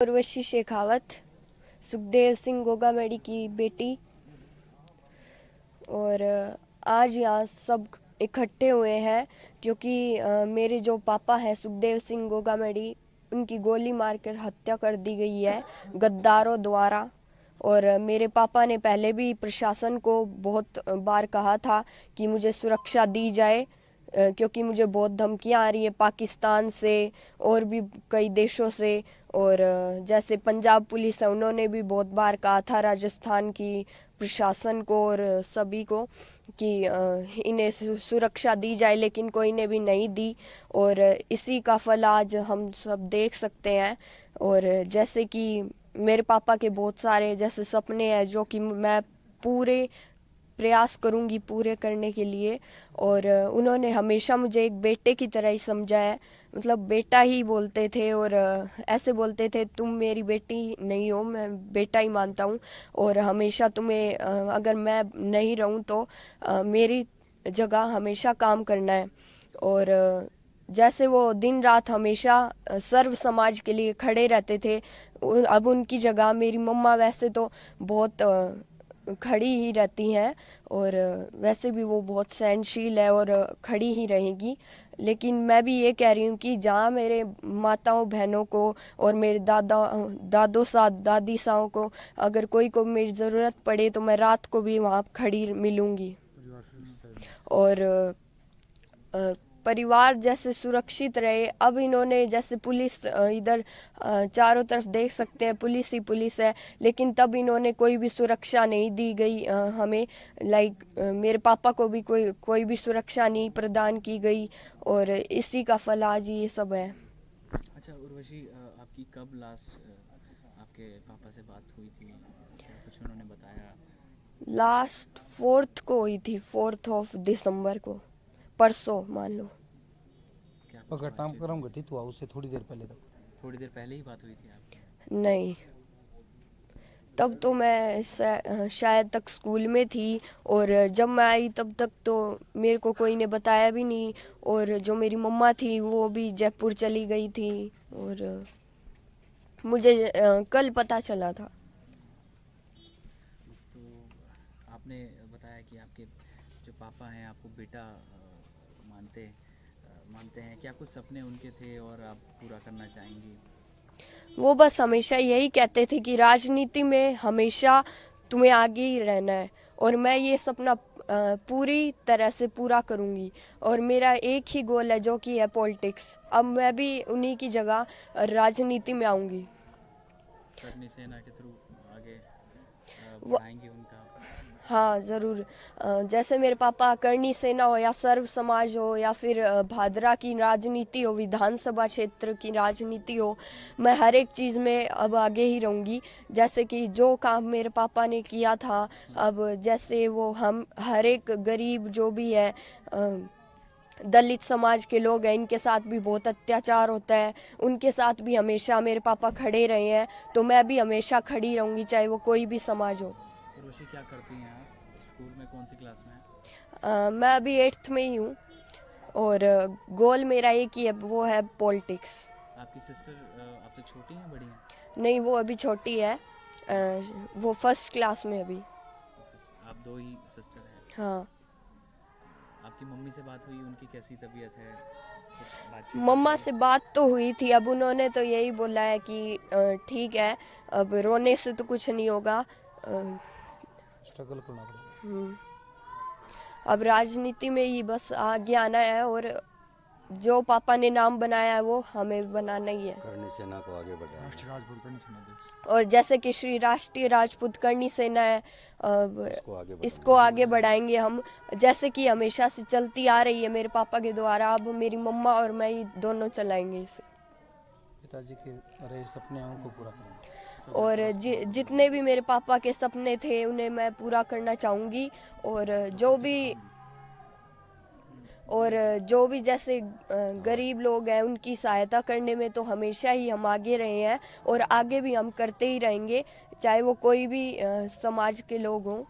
उर्वशी शेखावत, सुखदेव सिंह गोगामेडी की बेटी। और आज यहाँ सब इकट्ठे हुए हैं क्योंकि मेरे जो पापा हैं सुखदेव सिंह गोगामेडी, उनकी गोली मारकर हत्या कर दी गई है गद्दारों द्वारा। और मेरे पापा ने पहले भी प्रशासन को बहुत बार कहा था कि मुझे सुरक्षा दी जाए, क्योंकि मुझे बहुत धमकियां आ रही है पाकिस्तान से और भी कई देशों से। और जैसे पंजाब पुलिस है, उन्होंने भी बहुत बार कहा था राजस्थान की प्रशासन को और सभी को कि इन्हें सुरक्षा दी जाए, लेकिन कोई ने भी नहीं दी। और इसी का फल आज हम सब देख सकते हैं। और जैसे कि मेरे पापा के बहुत सारे जैसे सपने हैं जो कि मैं पूरे प्रयास करूंगी पूरे करने के लिए। और उन्होंने हमेशा मुझे एक बेटे की तरह ही समझा है, मतलब बेटा ही बोलते थे। और ऐसे बोलते थे तुम मेरी बेटी नहीं हो, मैं बेटा ही मानता हूँ। और हमेशा तुम्हें अगर मैं नहीं रहूँ तो मेरी जगह हमेशा काम करना है। और जैसे वो दिन रात हमेशा सर्व समाज के लिए खड़े रहते थे, अब उनकी जगह मेरी मम्मा वैसे तो बहुत खड़ी ही रहती हैं। और वैसे भी वो बहुत सहनशील है और खड़ी ही रहेगी। लेकिन मैं भी ये कह रही हूँ कि जहाँ मेरे माताओं बहनों को और मेरे दादों साथ दादी साओं को अगर कोई को मेरी ज़रूरत पड़े तो मैं रात को भी वहाँ खड़ी मिलूँगी। और परिवार जैसे सुरक्षित रहे। अब इन्होंने जैसे पुलिस इधर चारों तरफ देख सकते हैं पुलिस ही पुलिस है, लेकिन तब इन्होंने कोई भी सुरक्षा नहीं दी गई हमें। लाइक मेरे पापा को भी कोई भी सुरक्षा नहीं प्रदान की गई। और इसी का फल आज ये सब है। अच्छा उर्वशी, आपकी कब लास्ट आपके पापा से बात हुई थी? क्या कुछ उन्होंने बताया? लास्ट 4th को हुई थी, 4th ऑफ दिसंबर को, परसों मान लो। क्या कुछ अगर बातचीत नामकरण हुई? घटित हुआ उससे थोड़ी देर पहले तक? थोड़ी देर पहले ही बात हुई थी आपकी? नहीं, तब तो मैं शायद तक स्कूल में थी। और जब मैं आई तब तक तो मेरे को कोई ने बताया भी नहीं। और जो मेरी मम्मा थी वो भी जयपुर चली गई थी। और मुझे कल पता चला था। तो आपने बताया कि आपके जो पापा हैं आपको बेटा मानते हैं। क्या कुछ सपने उनके थे और आप पूरा करना चाहेंगी? वो बस हमेशा यही कहते थे कि राजनीति में हमेशा तुम्हें आगे ही रहना है। और मैं ये सपना पूरी तरह से पूरा करूंगी। और मेरा एक ही गोल है जो कि है पॉलिटिक्स। अब मैं भी उन्हीं की जगह राजनीति में आऊंगी। करनी सेना के थ्रू आगे वो बढ़ाएंगे उनका? हाँ ज़रूर। जैसे मेरे पापा करणी सेना हो या सर्व समाज हो या फिर भादरा की राजनीति हो, विधानसभा क्षेत्र की राजनीति हो, मैं हर एक चीज़ में अब आगे ही रहूँगी। जैसे कि जो काम मेरे पापा ने किया था, अब जैसे वो हम हर एक गरीब जो भी है, दलित समाज के लोग हैं, इनके साथ भी बहुत अत्याचार होता है, उनके साथ भी हमेशा मेरे पापा खड़े रहे हैं। तो मैं भी हमेशा खड़ी रहूँगी चाहे वो कोई भी समाज हो। उर्वशी, क्या करती हैं आप? स्कूल में कौन सी क्लास में हैं? मैं अभी 8th में ही हूँ। और गोल मेरा एक ही है, वो है पॉलिटिक्स। आपकी सिस्टर आपसे छोटी हैं बड़ी हैं? नहीं, वो अभी छोटी है। वो 1st क्लास में अभी। आप दो ही सिस्टर हैं? हाँ, आपकी मम्मी से बात हुई? उनकी कैसी तबीयत है? कुछ बातचीत मम्मा होती से है? बात तो हुई थी। अब उन्होंने तो यही बोला है कि ठीक है, अब रोने से तो कुछ नहीं होगा। स्ट्रगल करना पड़ेगा। अब राजनीति में ही बस आगे आना है। और जो पापा ने नाम बनाया है वो हमें बनाना ही है। करनी सेना को आगे बढ़ाना। राष्ट्रीय राजपूत करनी सेना और जैसे कि श्री राष्ट्रीय राजपूत करणी सेना है, इसको आगे बढ़ाएंगे हम। जैसे कि हमेशा से चलती आ रही है मेरे पापा के द्वारा, अब मेरी मम्मा और मैं ही दोनों चलाएंगे इसे। पिताजी के रहे सपने हैं उनको पूरा करना। और जितने भी मेरे पापा के सपने थे उन्हें मैं पूरा करना चाहूँगी। और जो भी जैसे गरीब लोग हैं उनकी सहायता करने में तो हमेशा ही हम आगे रहे हैं और आगे भी हम करते ही रहेंगे, चाहे वो कोई भी समाज के लोग हों।